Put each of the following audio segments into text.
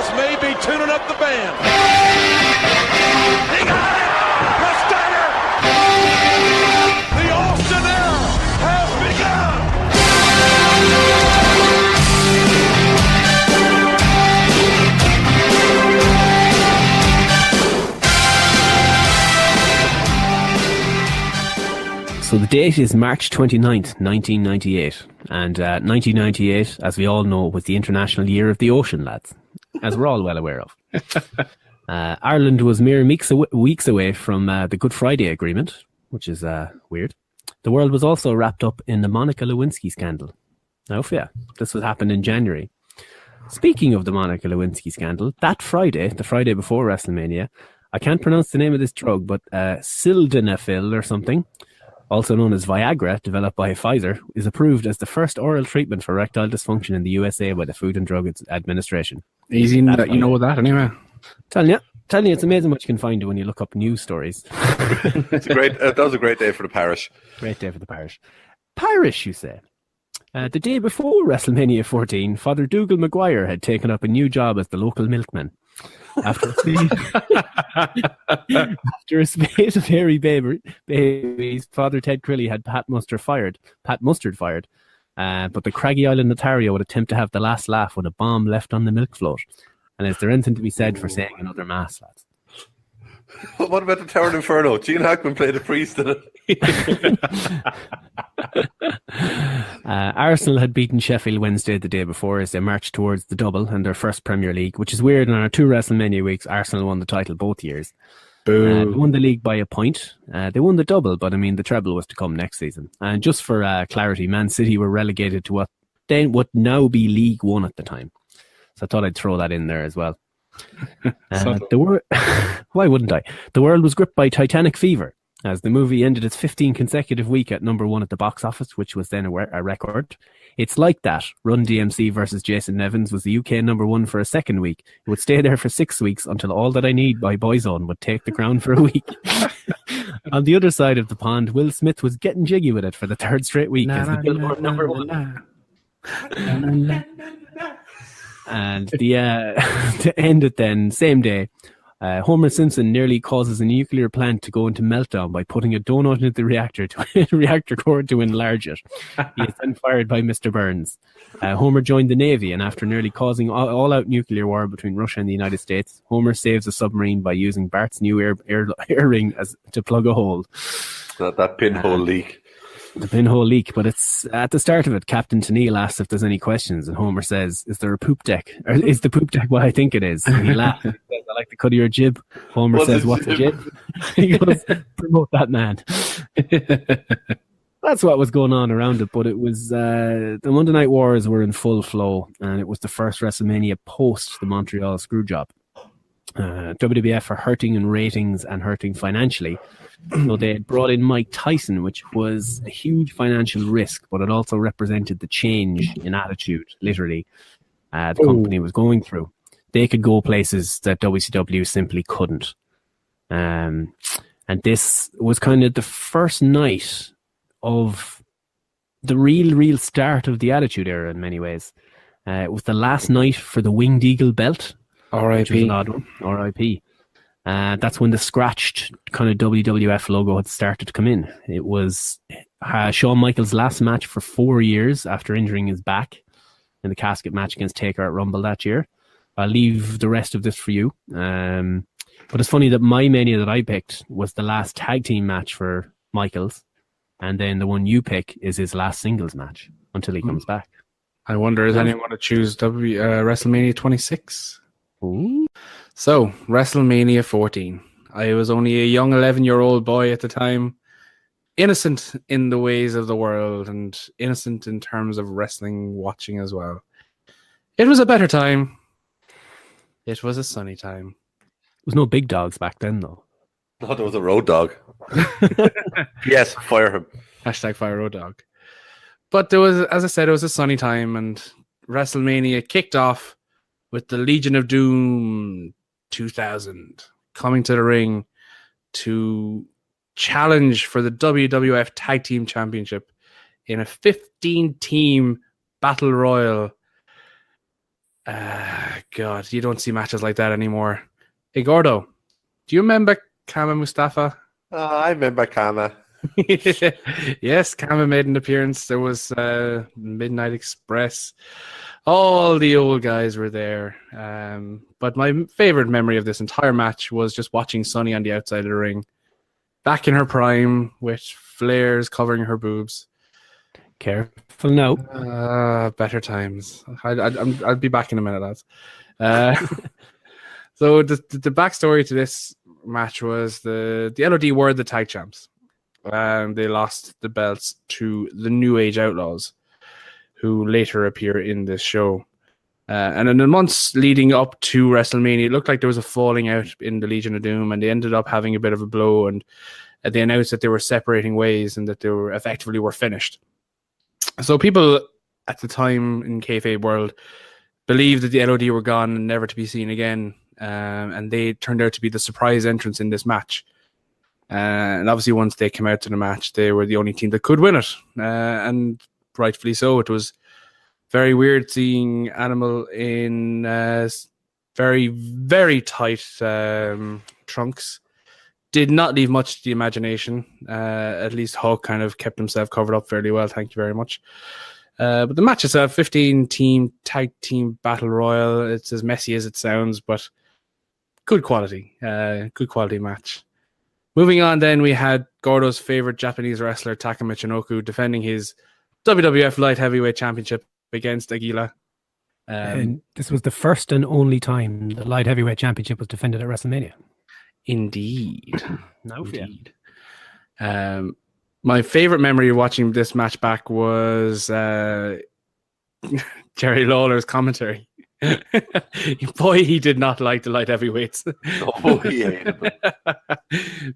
boss may be tuning up the band. He got it! The starter! The Austin Era has begun! So the date is March 29th, 1998. And 1998, as we all know, was the International Year of the Ocean, lads, as we're all well aware of. Ireland was mere weeks away from the Good Friday Agreement, which is weird. The world was also wrapped up in the Monica Lewinsky scandal. Now, yeah, this would happen in January. Speaking of the Monica Lewinsky scandal, that Friday, the Friday before WrestleMania, I can't pronounce the name of this drug, but sildenafil or something, also known as Viagra, developed by Pfizer, is approved as the first oral treatment for erectile dysfunction in the USA by the Food and Drug Administration. Easy, you know that anyway. Telling you, it's amazing what you can find when you look up news stories. That was a great day for the parish. Great day for the parish. Parish, you say? The day before WrestleMania 14, Father Dougal Maguire had taken up a new job as the local milkman. After a spate of hairy babies, Father Ted Crilly had Pat Mustard fired. But the Craggy Island Notario would attempt to have the last laugh with a bomb left on the milk float. And is there anything to be said for saying another mass, lads? What about the Tower Inferno? Gene Hackman played a priest in it. Arsenal had beaten Sheffield Wednesday the day before as they marched towards the double and their first Premier League, which is weird. In our two WrestleMania weeks, Arsenal won the title both years. They won the league by a point. They won the double, but I mean, the treble was to come next season. And just for clarity, Man City were relegated to what then would now be League One at the time. So I thought I'd throw that in there as well. Why wouldn't I? The world was gripped by Titanic fever as the movie ended its 15 consecutive week at number one at the box office, which was then a record. It's like that. Run DMC versus Jason Nevins was the UK number one for a second week. It would stay there for 6 weeks until All That I Need by Boyzone would take the crown for a week. On the other side of the pond, Will Smith was getting jiggy with it for the third straight week as the Billboard number one. And to end it then, same day, Homer Simpson nearly causes a nuclear plant to go into meltdown by putting a donut into the reactor core to enlarge it. He is then fired by Mr. Burns. Homer joined the Navy, and after nearly causing all-out nuclear war between Russia and the United States, Homer saves a submarine by using Bart's new air ring to plug a hole. That pinhole leak. The pinhole leak, but it's at the start of it. Captain Tennille asks if there's any questions, and Homer says, "Is there a poop deck? Or is the poop deck what I think it is?" And he laughs. He says, "I like the cut of your jib." Homer says, "What's a jib?" He goes, "Promote that man." That's what was going on around it, but it was the Monday Night Wars were in full flow, and it was the first WrestleMania post the Montreal Screwjob. WWF are hurting in ratings and hurting financially. So they had brought in Mike Tyson, which was a huge financial risk, but it also represented the change in attitude, literally, the company was going through. They could go places that WCW simply couldn't. And this was kind of the first night of the real start of the Attitude Era in many ways. It was the last night for the Winged Eagle belt. R.I.P. R.I.P. That's when the scratched kind of WWF logo had started to come in. It was Shawn Michaels' last match for 4 years after injuring his back in the casket match against Taker at Rumble that year. I'll leave the rest of this for you. But it's funny that my Mania that I picked was the last tag team match for Michaels, and then the one you pick is his last singles match until he comes back. I wonder, is anyone going to choose WrestleMania 26? Ooh. So, WrestleMania 14. I was only a young 11-year-old boy at the time, innocent in the ways of the world and innocent in terms of wrestling watching as well. It was a better time. It was a sunny time. There was no big dogs back then, though. No, there was a road dog. Yes, fire him. Hashtag fire road dog. But there was, as I said, it was a sunny time, and WrestleMania kicked off with the Legion of Doom 2000 coming to the ring to challenge for the WWF Tag Team Championship in a 15-team Battle Royal God, you don't see matches like that anymore. Hey, Gordo, do you remember Kama Mustafa? I remember Kama. Yes, Kama made an appearance. There was Midnight Express. All the old guys were there. But my favorite memory of this entire match was just watching Sunny on the outside of the ring, back in her prime with flares covering her boobs. Careful now. Better times. I'll be back in a minute, lads. So the backstory to this match was the LOD were the tag champs. They lost the belts to the New Age Outlaws, who later appear in this show. And in the months leading up to WrestleMania, it looked like there was a falling out in the Legion of Doom, and they ended up having a bit of a blow, and they announced that they were separating ways and that they were effectively finished. So people at the time in kayfabe world believed that the LOD were gone and never to be seen again, and they turned out to be the surprise entrance in this match. And obviously once they came out to the match, they were the only team that could win it, and rightfully so. It was very weird seeing Animal in very, very tight trunks. Did not leave much to the imagination. At least Hulk kind of kept himself covered up fairly well. Thank you very much. But the match itself, 15-team tag team battle royal. It's as messy as it sounds, but good quality. Good quality match. Moving on, then we had Gordo's favorite Japanese wrestler Taka Michinoku defending his WWF Light Heavyweight Championship against Aguila. And this was the first and only time the Light Heavyweight Championship was defended at WrestleMania. Indeed. No, Indeed. My favorite memory of watching this match back was Jerry Lawler's commentary. Boy, he did not like the light heavyweights. Oh, he hated them.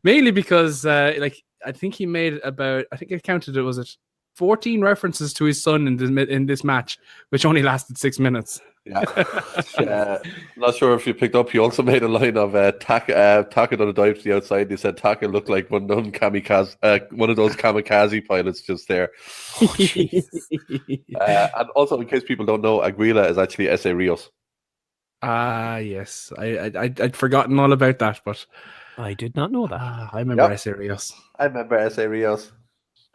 Mainly because, I think he made I think I counted it, was it 14 references to his son in this match, which only lasted 6 minutes. Yeah. Not sure if you picked up, he also made a line of Taka done a dive to the outside. He said Taka looked like one of those kamikaze pilots just there. Oh, and also, in case people don't know, Aguila is actually S.A. Rios. Yes. I'd forgotten all about that, but I did not know that. I remember S.A. Rios. I remember S.A. Rios.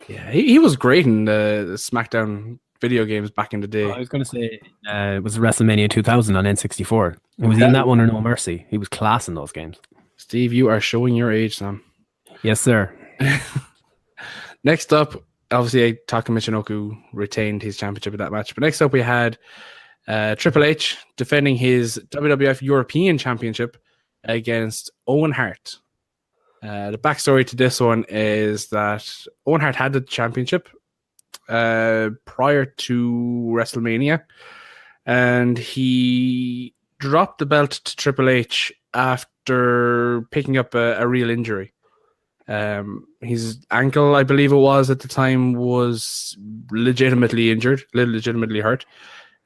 Yeah, he was great in the SmackDown video games back in the day. I was going to say it was WrestleMania 2000 on N64. It was in that one or No Mercy. He was class in those games. Steve, you are showing your age, Sam. Yes, sir. Next up, obviously, Taka Michinoku retained his championship at that match. But next up, we had Triple H defending his WWF European Championship against Owen Hart. The backstory to this one is that Owen Hart had the championship prior to WrestleMania, and he dropped the belt to Triple H after picking up a real injury. His ankle, I believe it was at the time, was legitimately injured, legitimately hurt,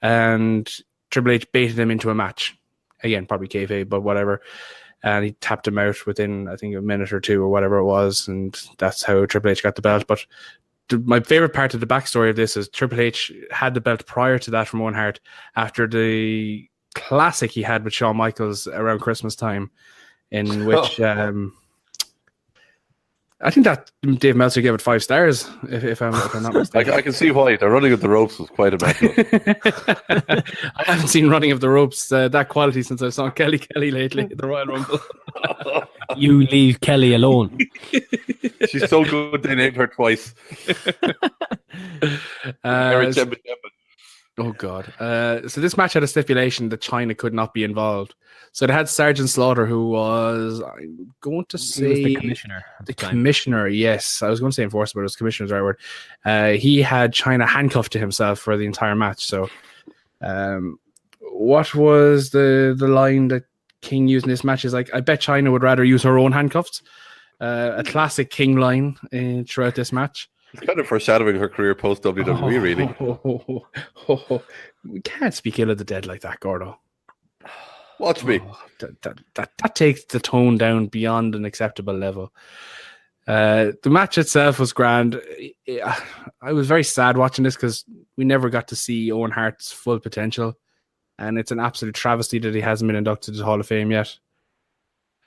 and Triple H baited him into a match. Again, probably kayfabe, but whatever. And he tapped him out within, I think, a minute or two or whatever it was, and that's how Triple H got the belt. But my favorite part of the backstory of this is Triple H had the belt prior to that from Owen Hart after the classic he had with Shawn Michaels around Christmas time, in which I think that Dave Meltzer gave it 5 stars, if I'm not mistaken. I can see why. The running of the ropes was quite immaculate. I haven't seen Running of the Ropes that quality since I saw Kelly lately at the Royal Rumble. You leave Kelly alone. She's so good they named her twice. Oh, God. So this match had a stipulation that China could not be involved. So they had Sergeant Slaughter, who was, I'm going to say... He was the commissioner. The commissioner, yes. I was going to say enforcer, but it was commissioner's right word. He had China handcuffed to himself for the entire match. So what was the line that King used in this match? Is like, I bet China would rather use her own handcuffs. A classic King line throughout this match. It's kind of foreshadowing her career post WWE, really. We can't speak ill of the dead like that, Gordo. Watch me. That takes the tone down beyond an acceptable level. The match itself was grand. I was very sad watching this because we never got to see Owen Hart's full potential. and it's an absolute travesty that he hasn't been inducted to the Hall of Fame yet.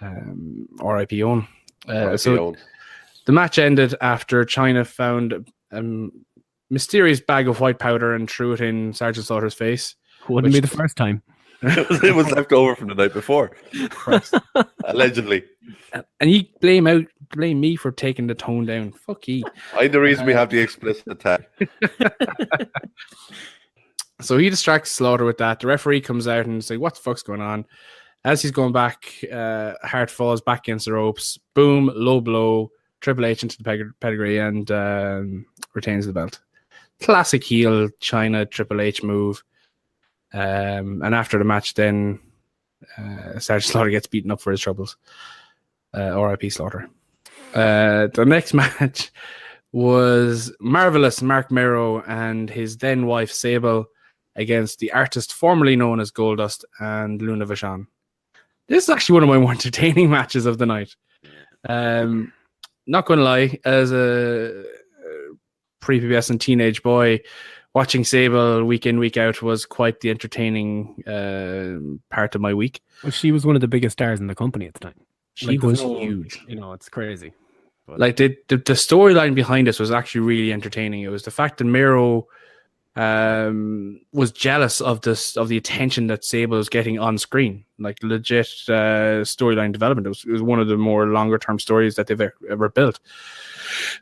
R.I.P. Owen. So the match ended after China found a mysterious bag of white powder and threw it in Sergeant Slaughter's face. Wouldn't be the first time. It was left over from the night before. Allegedly. And you blame me for taking the tone down. Fuck you. I'm the reason we have the explicit tag. So he distracts Slaughter with that. The referee comes out and is like, what the fuck's going on? As he's going back, Hart falls back against the ropes. Boom, low blow. Triple H into the pedigree and retains the belt. Classic heel China Triple H move. And after the match, then Sergeant Slaughter gets beaten up for his troubles. R.I.P. Slaughter. The next match was Marvelous Mark Mero and his then wife Sable against the artist formerly known as Goldust and Luna Vachon. This is actually one of my more entertaining matches of the night. Not going to lie, as a prepubescent teenage boy, watching Sable week in, week out was quite the entertaining part of my week. Well, she was one of the biggest stars in the company at the time. She was huge. You know, it's crazy. But Like the storyline behind this was actually really entertaining. It was the fact that Miro was jealous of the attention that Sable was getting on screen, like legit storyline development. It was one of the more longer term stories that they've ever built.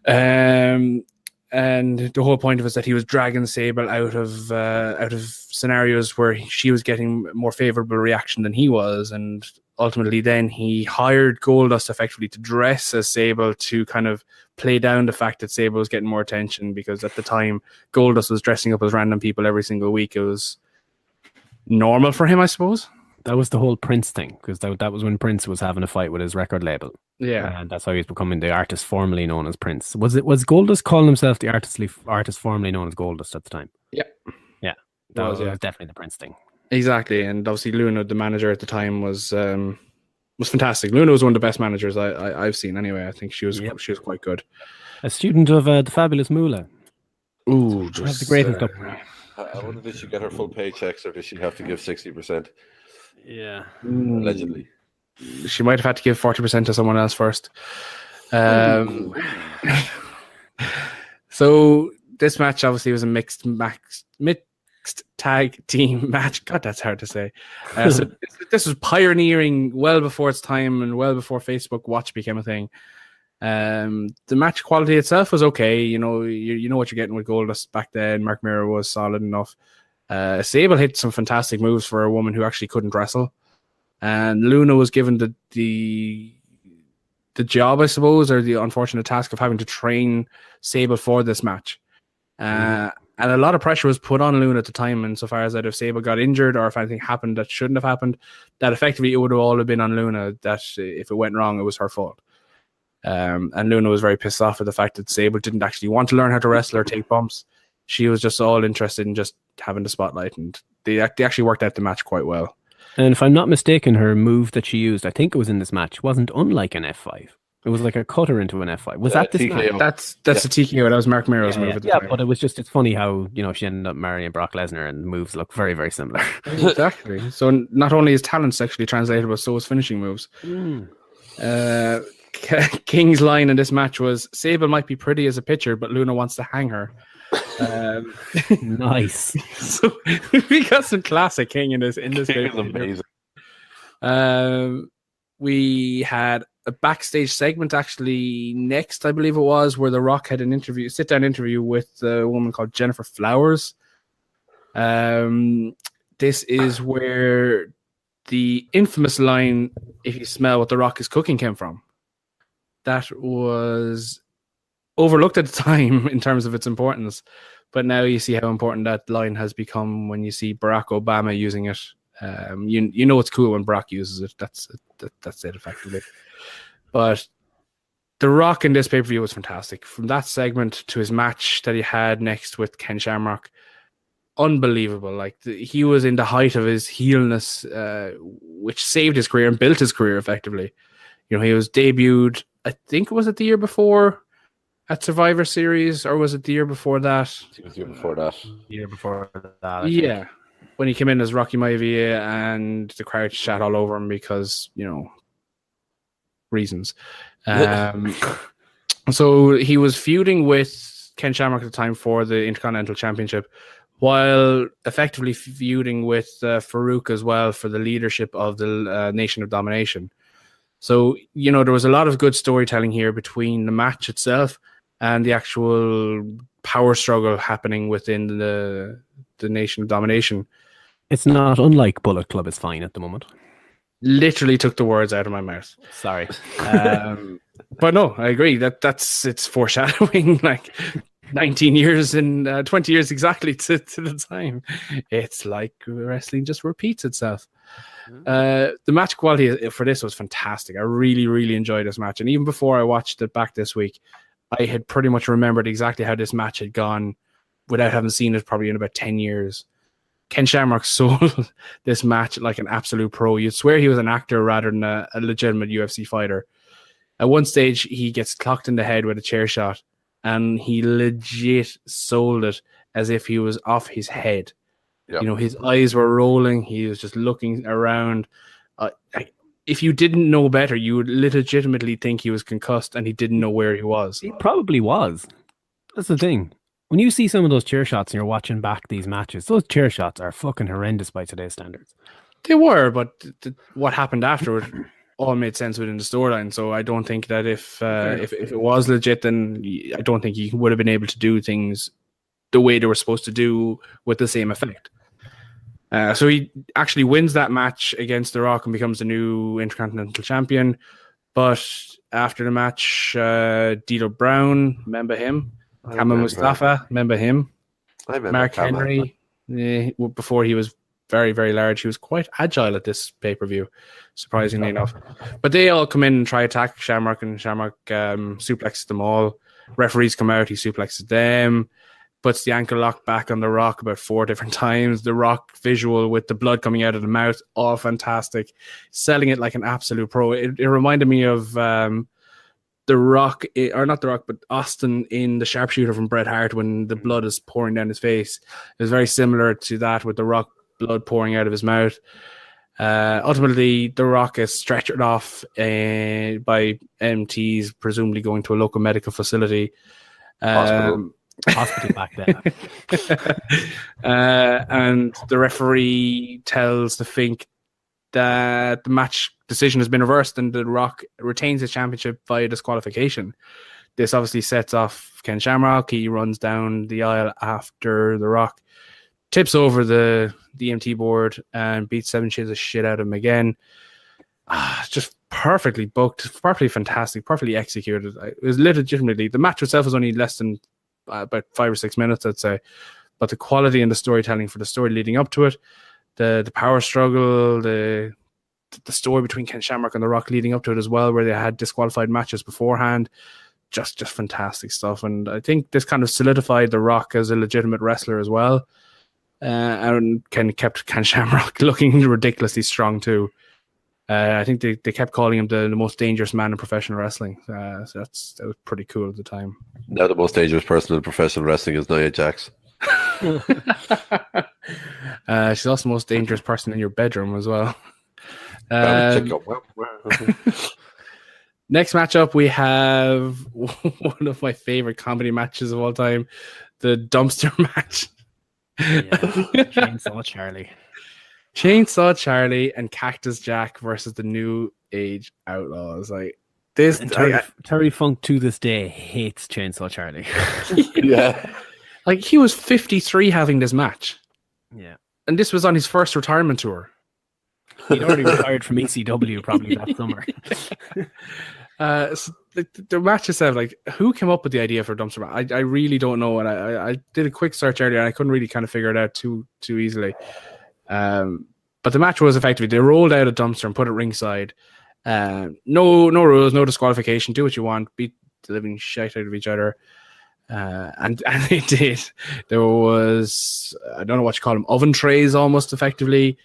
And the whole point of it is that he was dragging Sable out of scenarios where she was getting more favorable reaction than he was, and ultimately then he hired Goldust effectively to dress as Sable to kind of play down the fact that Sable was getting more attention, because at the time Goldust was dressing up as random people every single week. It was normal for him, I suppose. that was the whole Prince thing, because that was when Prince was having a fight with his record label. Yeah. And that's how he was becoming the artist formerly known as Prince. Was Goldust calling himself the artist formerly known as Goldust at the time? Yeah. Yeah. That was definitely the Prince thing. Exactly. And obviously Luna, the manager at the time, was fantastic. Luna was one of the best managers I've seen anyway. I think she was quite good. A student of the fabulous Moolah. Ooh, Has the greatest up. I wonder, did she get her full paychecks, or did she have to give 60%? Yeah. Allegedly. She might have had to give 40% to someone else first. So this match obviously was a mixed tag team match. God, that's hard to say. So this was pioneering well before its time and well before Facebook Watch became a thing. The match quality itself was okay. You know what you're getting with Goldust back then. Mark Mero was solid enough. Sable hit some fantastic moves for a woman who actually couldn't wrestle, and Luna was given the job, I suppose, or the unfortunate task of having to train Sable for this match. And a lot of pressure was put on Luna at the time, insofar as that if Sable got injured or if anything happened that shouldn't have happened, that effectively it would have all been on Luna, that if it went wrong, it was her fault. And Luna was very pissed off at the fact that Sable didn't actually want to learn how to wrestle or take bumps. She was just all interested in just having the spotlight, and they actually worked out the match quite well. And if I'm not mistaken, her move that she used, I think it was in this match, wasn't unlike an F5. It was like a cutter into an F5. Was that this TKO. match? That's the TKO. That was Mark Mero's move at the time. But it's funny how, she ended up marrying Brock Lesnar and the moves look very, very similar. Exactly. So not only is talent sexually translatable, so is finishing moves. King's line in this match was, Sable might be pretty as a pitcher, but Luna wants to hang her. Nice. So we got some classic King in this. King is amazing. We had a backstage segment actually next, I believe it was, where The Rock had an sit-down interview with a woman called Jennifer Flowers. This is where the infamous line, "If you smell what The Rock is cooking," came from. That was overlooked at the time in terms of its importance, but now you see how important that line has become when you see Barack Obama using it. You know it's cool when Barack uses it. That's it effectively. But The Rock in this pay-per-view was fantastic. From that segment to his match that he had next with Ken Shamrock, unbelievable. Like he was in the height of his heelness, which saved his career and built his career effectively. He was debuted, I think, was it the year before at Survivor Series, or was it the year before that? It was the year before that. Year before that. Yeah. when he came in as Rocky Maivia, and the crowd shat all over him because, reasons. So he was feuding with Ken Shamrock at the time for the Intercontinental Championship, while effectively feuding with Farouk as well for the leadership of the Nation of Domination. So, there was a lot of good storytelling here between the match itself and the actual power struggle happening within the Nation of Domination. It's not unlike Bullet Club is fine at the moment. Literally took the words out of my mouth. Sorry. But no, I agree it's foreshadowing, like 19 years and 20 years exactly to the time. It's like wrestling just repeats itself. The match quality for this was fantastic. I really, really enjoyed this match. And even before I watched it back this week, I had pretty much remembered exactly how this match had gone without having seen it probably in about 10 years. Ken Shamrock sold this match like an absolute pro. You'd swear he was an actor rather than a legitimate UFC fighter. At one stage, he gets clocked in the head with a chair shot, and he legit sold it as if he was off his head. Yep. His eyes were rolling. He was just looking around. If you didn't know better, you would legitimately think he was concussed and he didn't know where he was. He probably was. That's the thing. When you see some of those chair shots and you're watching back these matches, those chair shots are fucking horrendous by today's standards. They were, but what happened afterward all made sense within the storyline. So I don't think that if it was legit, then I don't think he would have been able to do things the way they were supposed to do with the same effect. So he actually wins that match against The Rock and becomes the new Intercontinental Champion. But after the match, D'Lo Brown, remember him? Kama Mustafa, remember him? I remember Mark Kama. Henry, before he was very, very large. He was quite agile at this pay-per-view, surprisingly enough. But they all come in and try to attack Shamrock, and Shamrock suplexes them all. Referees come out, he suplexes them, puts the ankle lock back on The Rock about 4 different times. The Rock visual with the blood coming out of the mouth, all fantastic. Selling it like an absolute pro. It reminded me of The Rock, or not The Rock, but Austin in The Sharpshooter from Bret Hart when the blood is pouring down his face. It was very similar to that with The Rock, blood pouring out of his mouth. Ultimately, The Rock is stretchered off by MTs, presumably going to a local medical facility. Hospital back then. And the referee tells the Fink that the match decision has been reversed and The Rock retains his championship via disqualification. This obviously sets off Ken Shamrock. He runs down the aisle after The Rock, tips over the EMT board and beats 7 shades of shit out of him again. Just perfectly booked, perfectly fantastic, perfectly executed. It was legitimately, the match itself was only less than about 5 or 6 minutes, I'd say, but the quality and the storytelling for the story leading up to it, the power struggle, the story between Ken Shamrock and The Rock leading up to it as well, where they had disqualified matches beforehand, just fantastic stuff. And I think this kind of solidified The Rock as a legitimate wrestler as well, and kept Ken Shamrock looking ridiculously strong too. I think they kept calling him the most dangerous man in professional wrestling. So that was pretty cool at the time. Now the most dangerous person in professional wrestling is Nia Jax. She's also the most dangerous person in your bedroom as well. Next matchup, we have one of my favorite comedy matches of all time, the dumpster match. Chainsaw Charlie and Cactus Jack versus the New Age Outlaws. Like this, Terry Funk to this day hates Chainsaw Charlie. Yeah, like he was 53 having this match. Yeah, and this was on his first retirement tour. He'd already retired from ECW probably that summer. So the match itself, like, who came up with the idea for dumpster match? I really don't know, and I did a quick search earlier, and I couldn't really kind of figure it out too easily. But the match was effectively, they rolled out a dumpster and put it ringside. No rules, no disqualification. Do what you want. Beat the living shit out of each other. And they did. There was, I don't know what you call them, oven trays almost effectively.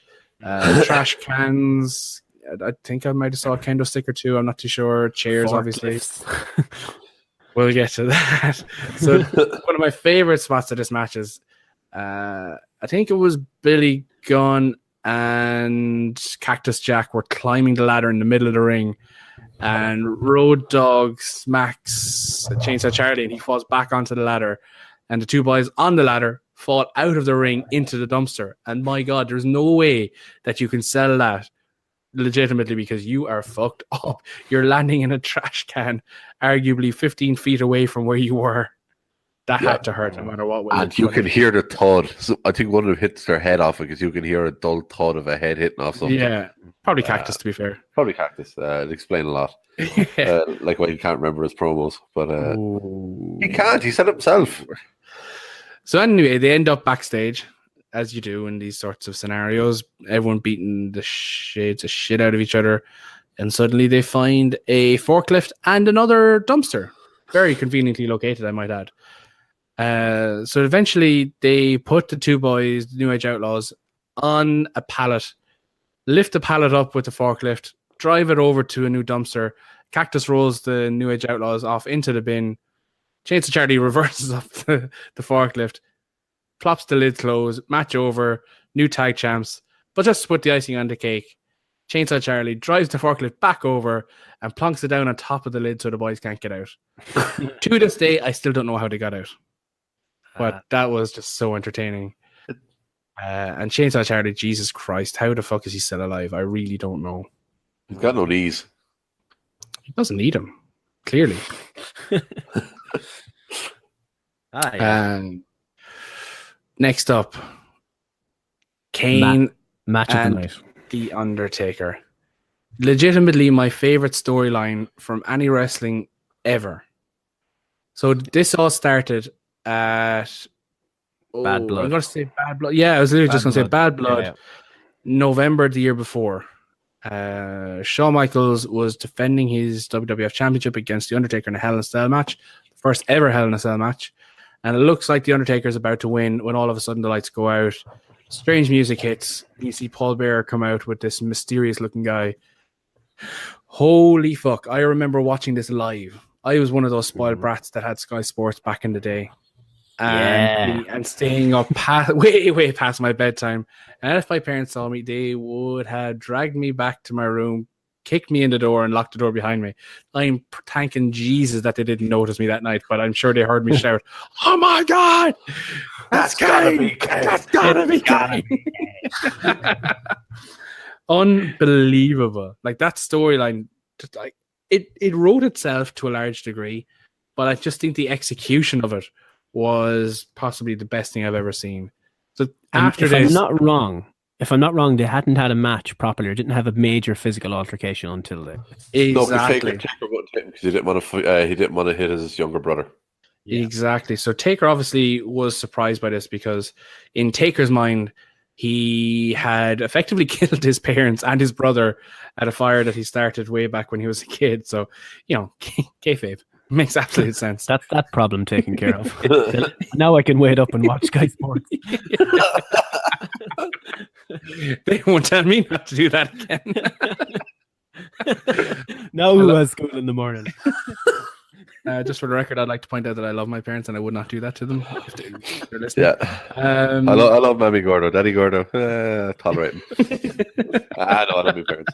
Trash cans. I think I might have saw a kendo stick or two. I'm not too sure. Chairs, obviously. We'll get to that. So one of my favorite spots of this match is I think it was Billy Gunn and Cactus Jack were climbing the ladder in the middle of the ring, and Road Dogg smacks Chainsaw Charlie, and he falls back onto the ladder, and the two boys on the ladder fall out of the ring into the dumpster. And my God, there's no way that you can sell that legitimately, because you are fucked up. You're landing in a trash can, arguably 15 feet away from where you were. That had to hurt no matter what way. And you can hear the thud. So I think one of them hits their head off because you can hear a dull thud of a head hitting off something. Yeah, probably Cactus, to be fair. Probably Cactus. It'd explain a lot. Like why he can't remember his promos. But he can't. He said it himself. So anyway, they end up backstage, as you do in these sorts of scenarios. Everyone beating the shades of shit out of each other. And suddenly they find a forklift and another dumpster. Very conveniently located, I might add. So eventually they put the two boys, the New Age Outlaws, on a pallet, lift the pallet up with the forklift, drive it over to a new dumpster. Cactus rolls the New Age Outlaws off into the bin. Chainsaw Charlie reverses up the forklift, plops the lid close, match over, new tag champs. But just to put the icing on the cake, Chainsaw Charlie drives the forklift back over and plonks it down on top of the lid so the boys can't get out. To this day, I still don't know how they got out. But that was just so entertaining. And Chainsaw Charlie, Jesus Christ, how the fuck is he still alive? I really don't know. He's got no knees. He doesn't need them, clearly. Next up, Kane match of the and night. The Undertaker. Legitimately my favorite storyline from any wrestling ever. So this all started at Bad Blood. I'm going to say Bad Blood. Yeah, I was literally just going to say Bad Blood. Yeah. November the year before. Shawn Michaels was defending his WWF Championship against The Undertaker in a Hell in a Cell match. The first ever Hell in a Cell match. And it looks like The Undertaker is about to win when all of a sudden the lights go out. Strange music hits. You see Paul Bearer come out with this mysterious looking guy. Holy fuck. I remember watching this live. I was one of those spoiled brats that had Sky Sports back in the day. And staying up way past my bedtime. And if my parents saw me, they would have dragged me back to my room, kicked me in the door, and locked the door behind me. I'm thanking Jesus that they didn't notice me that night, but I'm sure they heard me shout, "Oh my God! That's gotta be Kane! That's gotta be Kane!" Unbelievable. Like that storyline, just like it wrote itself to a large degree, but I just think the execution of it was possibly the best thing I've ever seen. So after this, if I'm not wrong, they hadn't had a match properly, or didn't have a major physical altercation until then. Exactly. Taker wouldn't hit him because he didn't want to hit his younger brother. Yeah. Exactly. So Taker obviously was surprised by this because in Taker's mind, he had effectively killed his parents and his brother at a fire that he started way back when he was a kid. So, kayfabe. Makes absolute sense. That's that problem taken care of. Now I can wait up and watch Sky Sports. They won't tell me not to do that again. Now who has school in the morning? Just for the record, I'd like to point out that I love my parents and I would not do that to them if they're listening. Yeah. I love Mammy Gordo, Daddy Gordo. Tolerate him. I love my parents.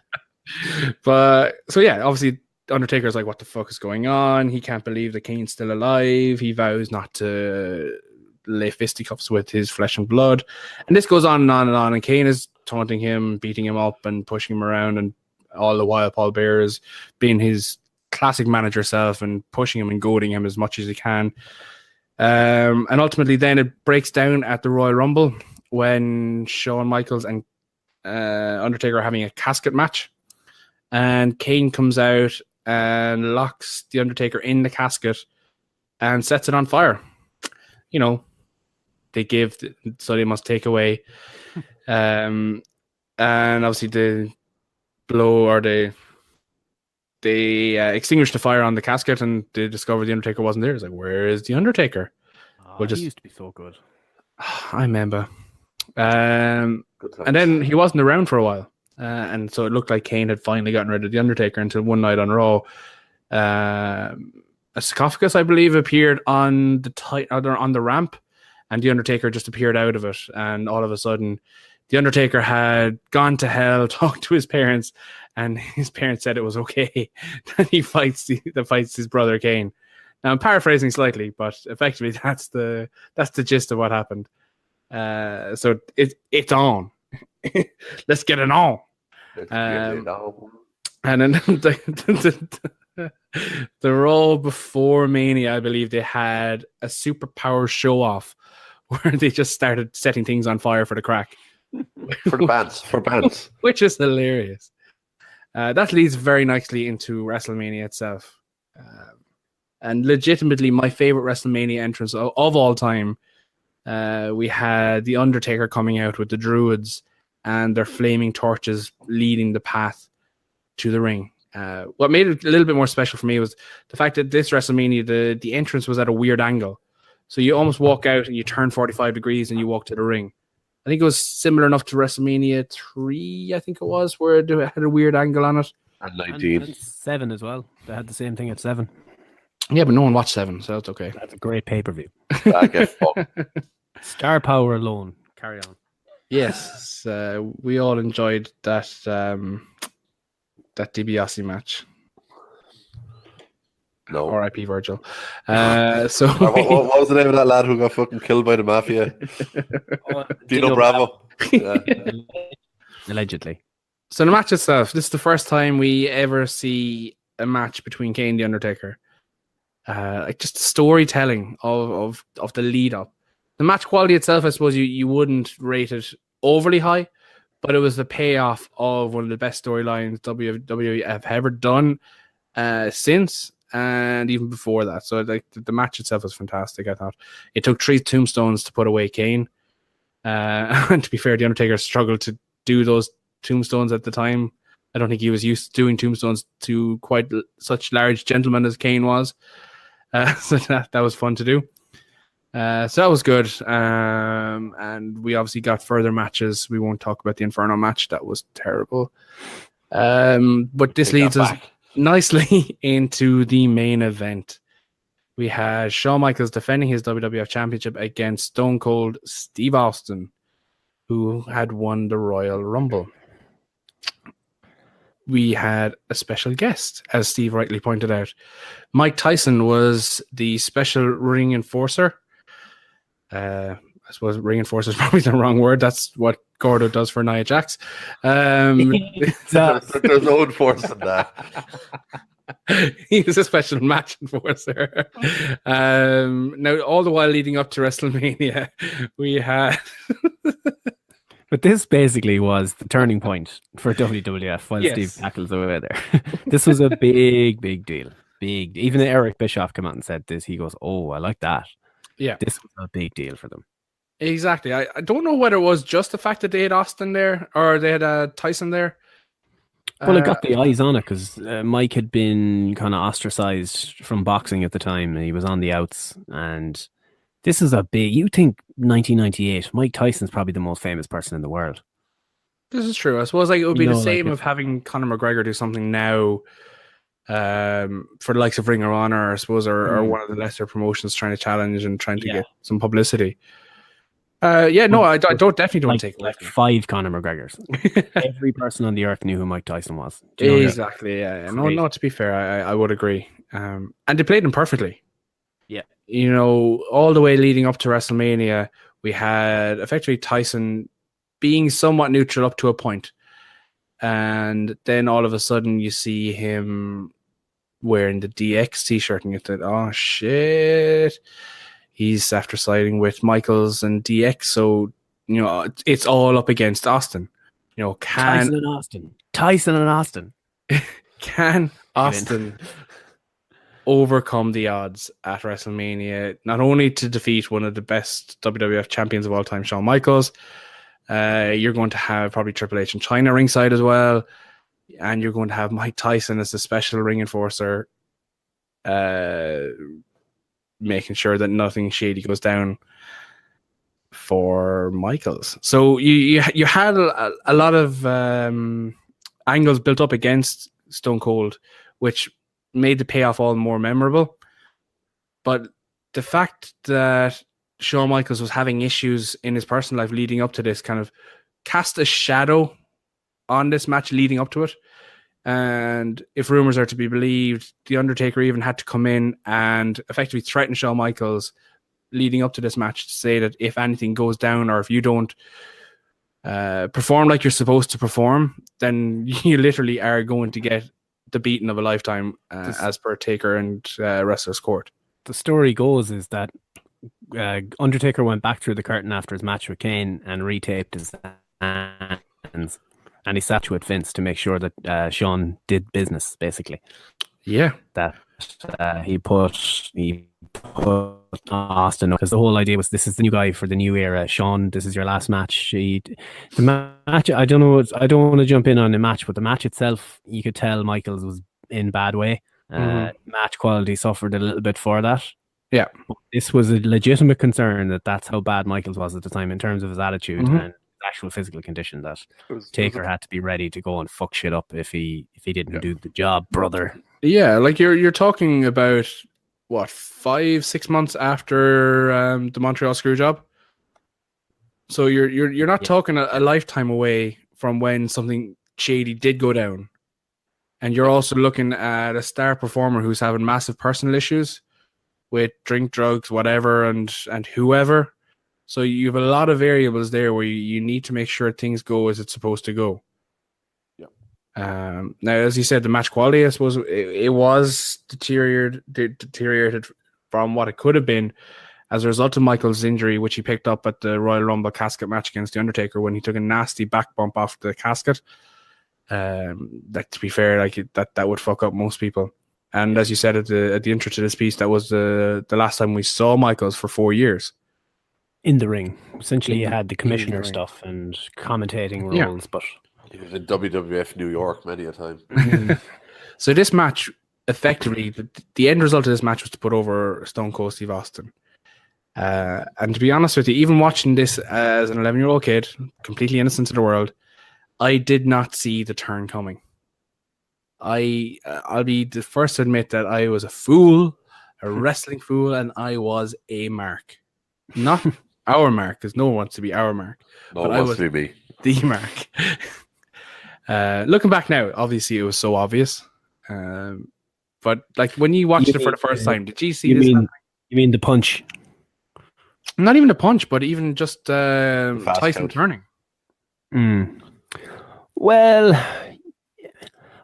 But so yeah, obviously Undertaker's like, what the fuck is going on? He can't believe that Kane's still alive. He vows not to lay fisticuffs with his flesh and blood. And this goes on and on and on. And Kane is taunting him, beating him up and pushing him around. And all the while Paul Bearer is being his classic manager self and pushing him and goading him as much as he can. And ultimately then it breaks down at the Royal Rumble when Shawn Michaels and Undertaker are having a casket match. And Kane comes out and locks the Undertaker in the casket and sets it on fire. They give, so they must take away. And obviously they blow, or they extinguish the fire on the casket, and they discover the Undertaker wasn't there. It's like, where is the Undertaker? He used to be so good. I remember. And then he wasn't around for a while. And so it looked like Kane had finally gotten rid of the Undertaker until one night on Raw. A sarcophagus, I believe, appeared on the ramp, and the Undertaker just appeared out of it, and all of a sudden, the Undertaker had gone to hell, talked to his parents, and his parents said it was okay that he fights his brother Kane. Now I'm paraphrasing slightly, but effectively that's the gist of what happened. So it's on. Let's get it on. And then the Raw before Mania, I believe they had a superpower show off where they just started setting things on fire for the crack. For bands. Which is hilarious. That leads very nicely into WrestleMania itself. And legitimately my favorite WrestleMania entrance of all time. We had The Undertaker coming out with the Druids and their flaming torches leading the path to the ring. What made it a little bit more special for me was the fact that this WrestleMania, the entrance was at a weird angle. So you almost walk out and you turn 45 degrees and you walk to the ring. I think it was similar enough to WrestleMania 3, I think it was, where it had a weird angle on it. And 19. And 7 as well. They had the same thing at 7. Yeah, but no one watched 7, so that's okay. That's a great pay-per-view. Star power alone. Carry on. Yes, we all enjoyed that DiBiase match. No. R.I.P. Virgil. So what was the name of that lad who got fucking killed by the mafia? Dino Bravo. Yeah. Allegedly. So the match itself, this is the first time we ever see a match between Kane and The Undertaker. Like just the storytelling of the lead up. The match quality itself, I suppose you wouldn't rate it overly high, but it was the payoff of one of the best storylines WWE have ever done since, and even before that. So like the match itself was fantastic. I thought it took 3 tombstones to put away Kane, and to be fair, The Undertaker struggled to do those tombstones at the time. I don't think he was used to doing tombstones to quite such large gentlemen as Kane was. So that was fun to do. So that was good. And we obviously got further matches. We won't talk about the Inferno match. That was terrible. But this leads us nicely into the main event. We had Shawn Michaels defending his WWF Championship against Stone Cold Steve Austin, who had won the Royal Rumble. We had a special guest, as Steve rightly pointed out. Mike Tyson was the special ring enforcer. I suppose ring enforcer is probably the wrong word. That's what Gordo does for Nia Jax. There's no enforcing that. He was a special match enforcer. Now, all the while leading up to WrestleMania, we had... But this basically was the turning point for WWF while Steve tackles away there. This was a big deal. Big. Even Eric Bischoff came out and said this. He goes, "Oh, I like that." Yeah. This was a big deal for them. Exactly. I don't know whether it was just the fact that they had Austin there or they had Tyson there. Well, it got the eyes on it because Mike had been kind of ostracized from boxing at the time. And he was on the outs, and this is a big... You think 1998, Mike Tyson's probably the most famous person in the world. This is true. I suppose like it would be the same of having Conor McGregor do something now for the likes of Ring of Honor, I suppose, or one of the lesser promotions trying to challenge and trying to get some publicity. I definitely don't take away. 5 Conor McGregors. Every person on the earth knew who Mike Tyson was. Exactly, yeah. No, to be fair, I would agree. And they played him perfectly. Yeah. You know, all the way leading up to WrestleMania, we had effectively Tyson being somewhat neutral up to a point. And then all of a sudden you see him wearing the DX t-shirt and you think, oh shit. He's after siding with Michaels and DX. So, you know, it's all up against Austin. You know, Tyson and Austin. Can Austin overcome the odds at WrestleMania, not only to defeat one of the best WWF champions of all time, Shawn Michaels, you're going to have probably Triple H and China ringside as well, and you're going to have Mike Tyson as the special ring enforcer, making sure that nothing shady goes down for Michaels. So you had a lot of angles built up against Stone Cold, which made the payoff all more memorable. But the fact that Shawn Michaels was having issues in his personal life leading up to this, kind of cast a shadow on this match leading up to it. And if rumors are to be believed, The Undertaker even had to come in and effectively threaten Shawn Michaels leading up to this match to say that if anything goes down or if you don't perform like you're supposed to perform, then you literally are going to get the beating of a lifetime, as per Taker and Wrestler's Court. The story goes is that Undertaker went back through the curtain after his match with Kane and retaped his hands, and he sat with Vince to make sure that Shawn did business, basically. Yeah, that he put Austin, because the whole idea was this is the new guy for the new era. Shawn, this is your last match. The match, I don't know. I don't want to jump in on the match, but the match itself, you could tell Michaels was in bad way. Match quality suffered a little bit for that. Yeah, this was a legitimate concern that's how bad Michaels was at the time in terms of his attitude and actual physical condition. That Taker had to be ready to go and fuck shit up if he didn't do the job, brother. Yeah, like you're talking about what 5-6 months after the Montreal Screwjob. So you're not talking a lifetime away from when something shady did go down, and you're also looking at a star performer who's having massive personal issues with drink, drugs, whatever, and whoever. So you have a lot of variables there where you need to make sure things go as it's supposed to go. Now, as you said, the match quality, I suppose, it was deteriorated from what it could have been as a result of Michael's injury, which he picked up at the Royal Rumble casket match against The Undertaker when he took a nasty back bump off the casket. That, to be fair, like that would fuck up most people. And as you said at the intro to this piece, that was the last time we saw Michaels for 4 years. In the ring. Essentially, you had the commissioner stuff and commentating roles, but he was in WWF New York many a time. So this match, effectively, the end result of this match was to put over Stone Cold Steve Austin. And to be honest with you, even watching this as an 11-year-old kid, completely innocent to the world, I did not see the turn coming. I'll be the first to admit that I was a fool, a wrestling fool, and I was a mark. Not our mark, because no one wants to be our mark. No but one I wants was to be me. The mark. Looking back now, obviously it was so obvious. But like when you watched it for the first time, did you see this? You mean the punch? Not even the punch, but even just Tyson turning. Well,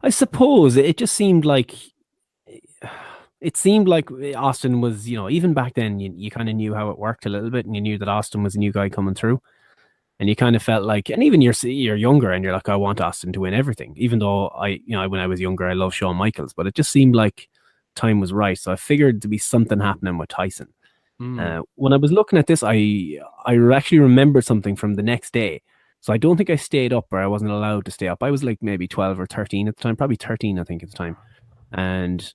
I suppose it just seemed like Austin was, even back then, you kind of knew how it worked a little bit, and you knew that Austin was a new guy coming through, and you kind of felt like, and even you're younger, and you're like, I want Austin to win everything, even though when I was younger, I loved Shawn Michaels, but it just seemed like time was right, so I figured to be something happening with Tyson. When I was looking at this, I actually remembered something from the next day. So I don't think I stayed up, or I wasn't allowed to stay up. I was like maybe 12 or 13 at the time, probably 13, I think, at the time. And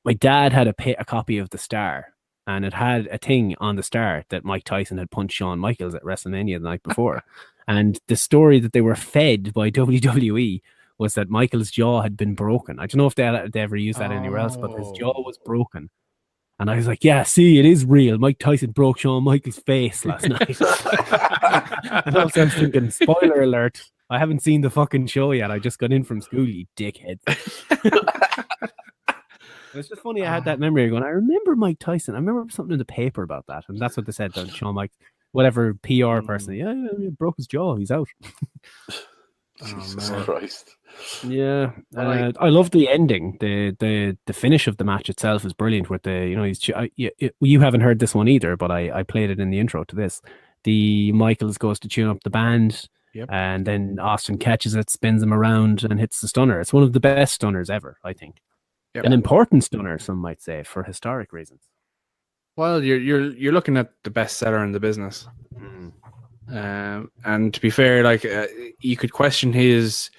my dad had a copy of The Star, and it had a thing on The Star that Mike Tyson had punched Shawn Michaels at WrestleMania the night before. And the story that they were fed by WWE was that Michael's jaw had been broken. I don't know if they ever used that anywhere else, but his jaw was broken. And I was like, yeah, see, it is real. Mike Tyson broke Shawn Michaels' face last night. And also I was thinking, spoiler alert, I haven't seen the fucking show yet. I just got in from school, you dickhead. It's just funny I had that memory going, I remember Mike Tyson. I remember something in the paper about that. And that's what they said to Shawn Michaels. Whatever PR person. Yeah, he broke his jaw. He's out. Jesus Christ. Yeah, I love the ending. The finish of the match itself is brilliant. With you haven't heard this one either, but I played it in the intro to this. The Michaels goes to tune up the band, and then Austin catches it, spins him around, and hits the stunner. It's one of the best stunners ever, I think. An important stunner, some might say, for historic reasons. Well, you're looking at the best seller in the business. And to be fair, like you could question his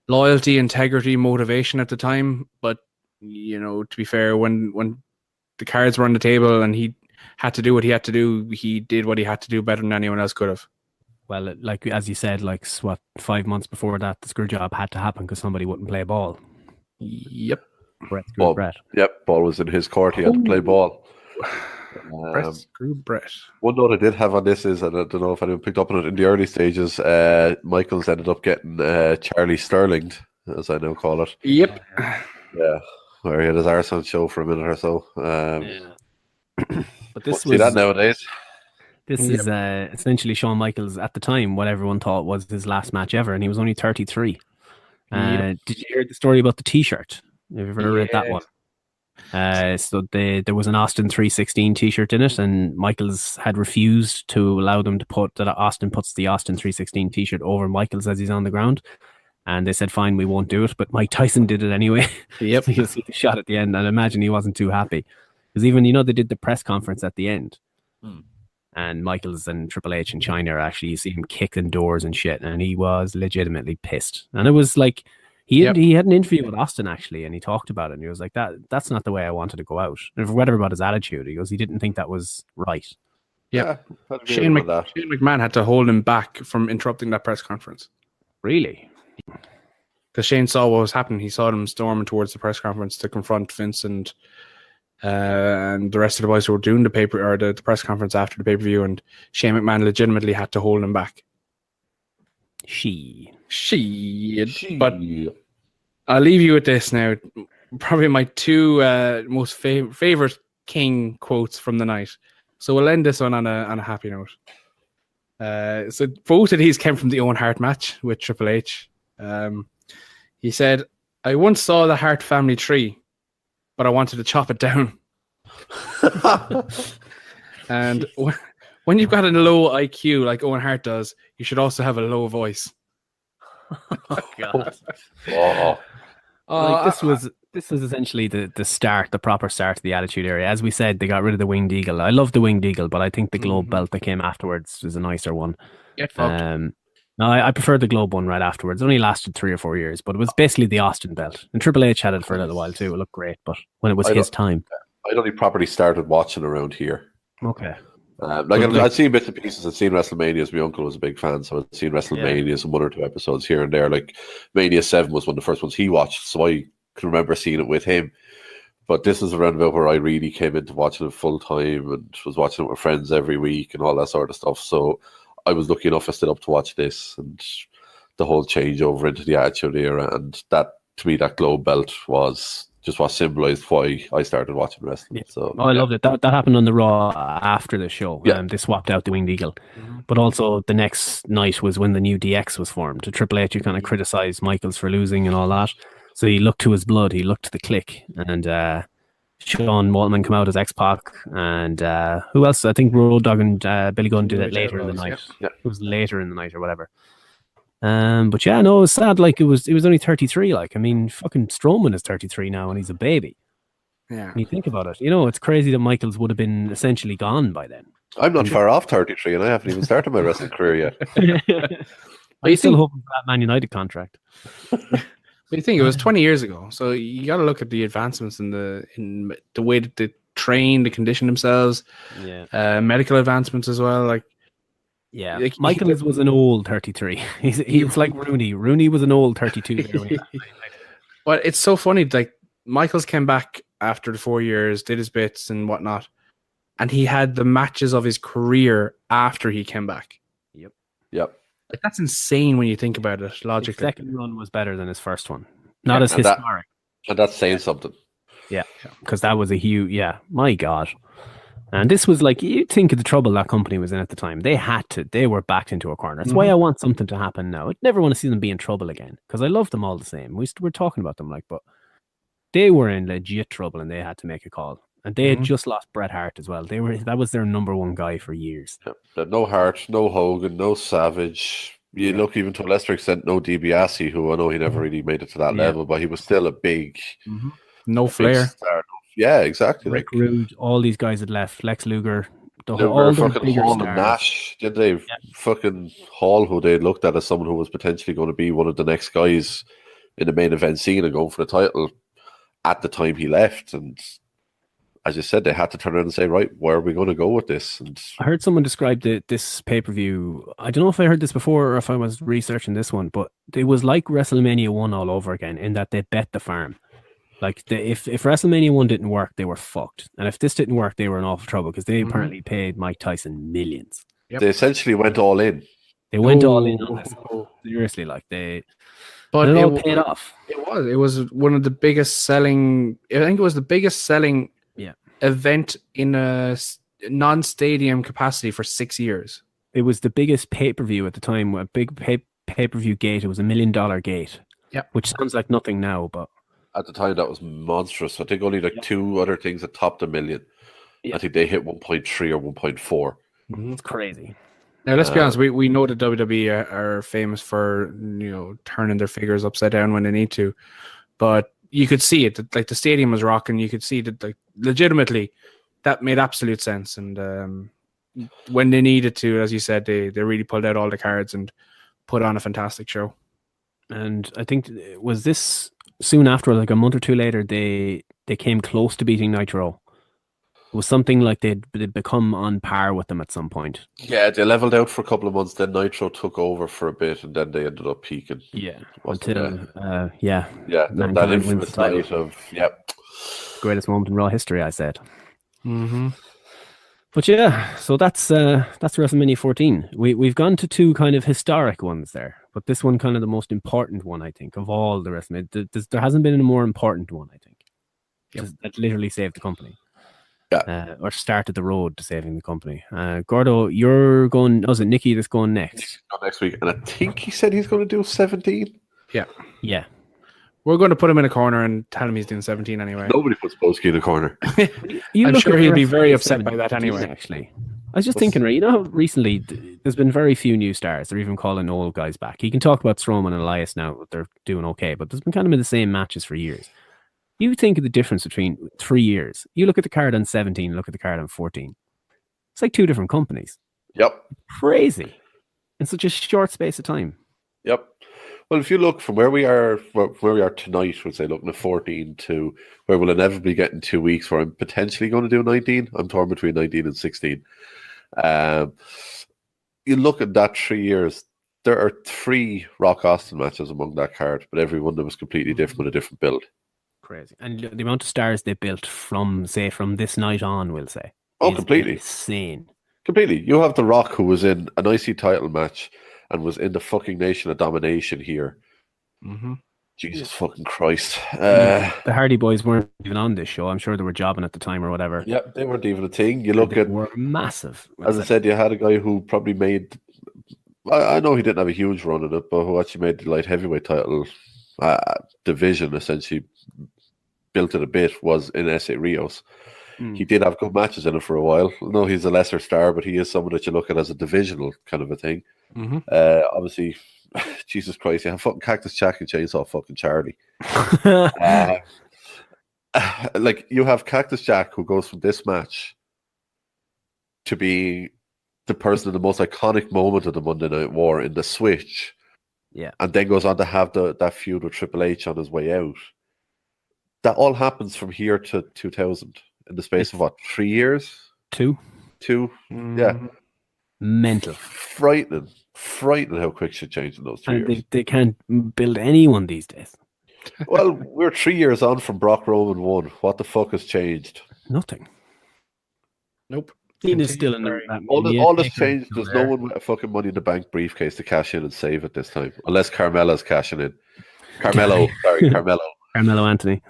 loyalty, integrity, motivation at the time, but to be fair, when the cards were on the table and he had to do what he had to do, he did what he had to do better than anyone else could have. Well, like as you said, 5 months before that, the screw job had to happen because somebody wouldn't play ball. Yep. Ball was in his court. He had to play ball. Brett screw Brett. One note I did have on this is, and I don't know if anyone picked up on it in the early stages, Michaels ended up getting Charlie Sterling, as I now call it. Yep. Yeah, where he had his arse on show for a minute or so. But this see that nowadays. This is essentially Shawn Michaels at the time, what everyone thought was his last match ever, and he was only 33. Did you hear the story about the T-shirt? Have you ever read that one? So there was an Austin 316 T-shirt in it, and Michaels had refused to allow them to put that Austin puts the Austin 316 T-shirt over Michaels as he's on the ground. And they said, fine, we won't do it. But Mike Tyson did it anyway. Yep. So you'll see the shot at the end. And I imagine he wasn't too happy. Because even, they did the press conference at the end. And Michaels and Triple H in China are actually, you see him kicking doors and shit. And he was legitimately pissed. And it was like, he had an interview with Austin, actually. And he talked about it. And he was like, that's not the way I wanted to go out. And for whatever about his attitude, he goes, he didn't think that was right. Yeah. Shane McMahon had to hold him back from interrupting that press conference. Really? Because Shane saw what was happening. He saw them storming towards the press conference to confront Vince and the rest of the boys who were doing the press conference after the pay-per-view, and Shane McMahon legitimately had to hold him back. But I'll leave you with this now. Probably my two most favorite King quotes from the night. So we'll end this one on a happy note. So both of these came from the Owen Hart match with Triple H. He said, "I once saw the Hart family tree, but I wanted to chop it down." And when you've got a low IQ like Owen Hart does, you should also have a low voice. Oh God! This was essentially the proper start of the Attitude Era. As we said, they got rid of the Winged Eagle. I love the Winged Eagle, but I think the Globe belt that came afterwards was a nicer one. No, I prefer the Globe one right afterwards. It only lasted 3 or 4 years, but it was basically the Austin belt. And Triple H had it for a little while too. It looked great, but when it was his time. I'd only properly started watching around here. Okay. I'd seen bits and pieces. I'd seen WrestleManias. My uncle was a big fan, so I'd seen WrestleManias and 1 or 2 episodes here and there. Like Mania 7 was one of the first ones he watched, so I can remember seeing it with him. But this is around about where I really came into watching it full time and was watching it with friends every week and all that sort of stuff. So I was lucky enough I stood up to watch this and the whole changeover into the Attitude Era, and that to me that Globe belt was just what symbolized why I started watching wrestling. So I loved it. That happened on the Raw after the show. They swapped out the Winged Eagle, but also the next night was when the new DX was formed. The Triple H, you kind of criticized Michaels for losing and all that, so he looked to his blood, he looked to the Click, and Sean Waltman come out as X-Pac, and who else? I think Road Dogg and Billy Gunn did it later in the night. It was later in the night or whatever. But yeah, no, it was sad. Like it was only 33. Like, I mean, fucking Strowman is 33 now, and he's a baby. Yeah, when you think about it, it's crazy that Michaels would have been essentially gone by then. I'm not far off 33, and I haven't even started my wrestling career yet. I'm still hoping for that Man United contract. But you think it was 20 years ago, so you got to look at the advancements in the way that they train, they condition themselves. Medical advancements as well. Like Michaels was an old 33. He's like Rooney. Rooney was an old 32. But it's so funny. Like Michaels came back after the 4 years, did his bits and whatnot, and he had the matches of his career after he came back. Yep. Like that's insane when you think about it logically. His second run was better than his first one. Not as historic. And that's saying something. Yeah, because that was a huge. Yeah, my God. And this was like, you think of the trouble that company was in at the time. They were backed into a corner. That's why I want something to happen now. I'd never want to see them be in trouble again, because I love them all the same. We're talking about them but they were in legit trouble and they had to make a call. And they had just lost Bret Hart as well. That was their number one guy for years. No Hart, no Hogan, no Savage. You look even to a lesser extent, no DiBiase, who I know he never really made it to that level, but he was still a big, no Flair. Star. Yeah, exactly. Rick Rude, all these guys had left. Lex Luger, all fucking Hall and Nash. Did they fucking Hall, who they looked at as someone who was potentially going to be one of the next guys in the main event scene and going for the title at the time he left, and as you said, they had to turn around and say, right, where are we going to go with this? And I heard someone describe this pay-per-view. I don't know if I heard this before or if I was researching this one, but it was like WrestleMania 1 all over again in that they bet the farm. Like if WrestleMania 1 didn't work, they were fucked. And if this didn't work, they were in awful trouble because they apparently paid Mike Tyson millions. Yep. They essentially went all in. They went all in on this. Seriously, like but it all paid off. It was one of the biggest selling. I think it was the biggest selling event in a non-stadium capacity for 6 years. It was the biggest pay-per-view at the time. A big pay-per-view gate. It was $1 million gate. Yeah, which sounds like nothing now, but at the time that was monstrous. I think only like two other things that topped $1 million. Yeah. I think they hit 1.3 or 1.4. It's crazy. Now let's be honest. We know that WWE are famous for turning their figures upside down when they need to, but you could see it. Like the stadium was rocking. You could see that, like, legitimately, that made absolute sense. And when they needed to, as you said, they really pulled out all the cards and put on a fantastic show. And I think was this soon after, like a month or two later, they came close to beating Nitro. It was something like they'd become on par with them at some point. Yeah, they leveled out for a couple of months. Then Nitro took over for a bit, and then they ended up peaking. Yeah, until that infamous night of greatest moment in Raw history, I said. Mm-hmm. But yeah, so that's WrestleMania 14. We've gone to two kind of historic ones there, but this one kind of the most important one, I think, of all the WrestleMania. There hasn't been a more important one, I think. That literally saved the company. Yeah. Or started the road to saving the company. Gordo, you're going. Was it Nikki that's going next? Next week, and I think he said he's going to do 17. Yeah. We're going to put him in a corner and tell him he's doing 17 anyway. Nobody puts Boski in a corner. I'm sure he'll be very upset by that anyway. Actually, I was just thinking, right? You know how recently there's been very few new stars. They're even calling old guys back. You can talk about Strowman and Elias now; they're doing okay, but there's been kind of been the same matches for years. You think of the difference between 3 years. You look at the card on 17, look at the card on 14. It's like two different companies. Yep. Crazy. In such a short space of time. Yep. Well, if you look from where we are tonight, we'll say looking at 14 to where we'll inevitably get in 2 weeks, where I'm potentially going to do 19. I'm torn between 19 and 16. You look at that 3 years, there are 3 Rock Austin matches among that card, but every one of them was completely different with a different build. Crazy. And the amount of stars they built from this night on, we'll say. Oh, completely. Insane. Completely. You have The Rock, who was in an IC title match and was in the fucking Nation of Domination here. Mm-hmm. Jesus fucking Christ. The Hardy Boys weren't even on this show. I'm sure they were jobbing at the time or whatever. Yeah, they weren't even a thing. You look at... They were massive. As I said, you had a guy who probably made... I know he didn't have a huge run in it, but who actually made the light heavyweight title division, essentially built it a bit, was in S.A. Rios. He did have good matches in it for a while. No, he's a lesser star, but he is someone that you look at as a divisional kind of a thing. Mm-hmm. Obviously, Jesus Christ, you have fucking Cactus Jack and Chainsaw fucking Charlie. Like, you have Cactus Jack, who goes from this match to be the person in the most iconic moment of the Monday Night War in the Switch. Yeah. And then goes on to have that feud with Triple H on his way out. That all happens from here to 2000 in the space of 3 years? 2. Yeah. Mental. Frightening how quick shit changed in those 3 years. They can't build anyone these days. Well, we're 3 years on from Brock Roman 1. What the fuck has changed? Nothing. Nope. Cena's still in there. All that's changed. There's no one with a fucking Money in the Bank briefcase to cash in and save it this time. Unless Carmella's cashing in. Carmelo Anthony.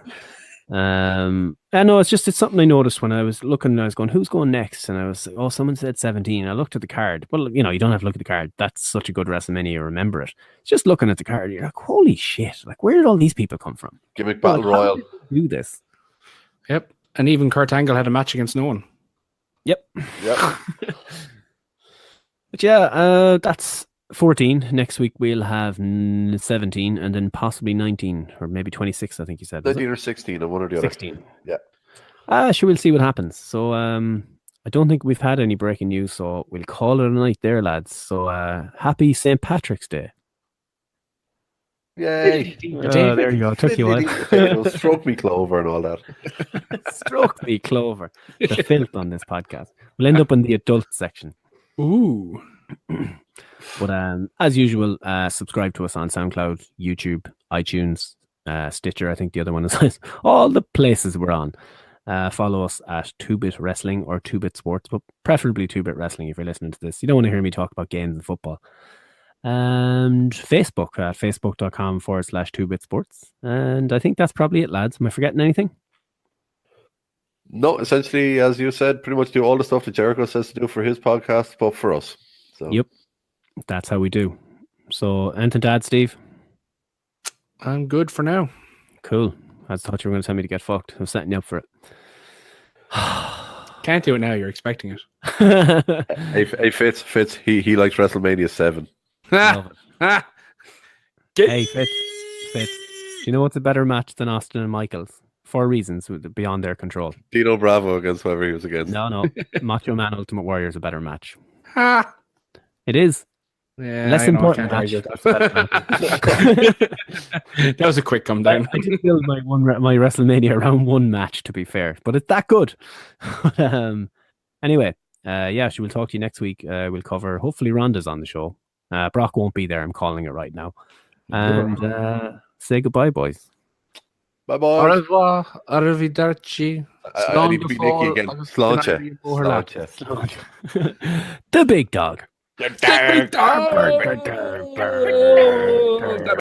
I know it's something I noticed when I was looking. I was going, who's going next? And I was, someone said 17. I looked at the card. Well, you don't have to look at the card. That's such a good WrestleMania. You remember it. Just looking at the card, you're like, holy shit! Like, where did all these people come from? Gimmick Battle Royal. How did they do this? Yep. And even Kurt Angle had a match against no one. Yep. But yeah, that's 14. Next week we'll have 17 and then possibly 19 or maybe 26, I think you said. 19 or 16 on one or the other. 16. Yeah. Sure, we'll see what happens. So I don't think we've had any breaking news, so we'll call it a night there, lads. So happy St. Patrick's Day. Yay. There you go. Took you one. Stroke me Clover and all that. Stroke me Clover. The filth on this podcast. We'll end up in the adult section. Ooh. But as usual, subscribe to us on SoundCloud, YouTube, iTunes, Stitcher, I think the other one is. All the places we're on. Follow us at 2-Bit Wrestling or 2-Bit Sports, but preferably 2-Bit Wrestling if you're listening to this. You don't want to hear me talk about games and football. And Facebook at facebook.com/2-Bit Sports. And I think that's probably it, lads. Am I forgetting anything? No, essentially, as you said, pretty much do all the stuff that Jericho says to do for his podcast, but for us. So. Yep. That's how we do. So, anything to add, Steve? I'm good for now. Cool. I thought you were going to tell me to get fucked. I'm setting you up for it. Can't do it now. You're expecting it. Hey, Fitz. He likes WrestleMania 7. Hey, Fitz. Do you know what's a better match than Austin and Michaels? For reasons beyond their control. Dino Bravo against whoever he was against. No. Macho Man Ultimate Warrior is a better match. It is. Yeah, less important match. That was a quick come down. I did build my WrestleMania around one match, to be fair, but it's that good. Anyway, we'll talk to you next week. We'll cover, hopefully Ronda's on the show. Brock won't be there. I'm calling it right now. And say goodbye, boys. Bye-bye. Au revoir. Arrivederci. I need to be Nicky again. Sláinte. The big dog. The big dog.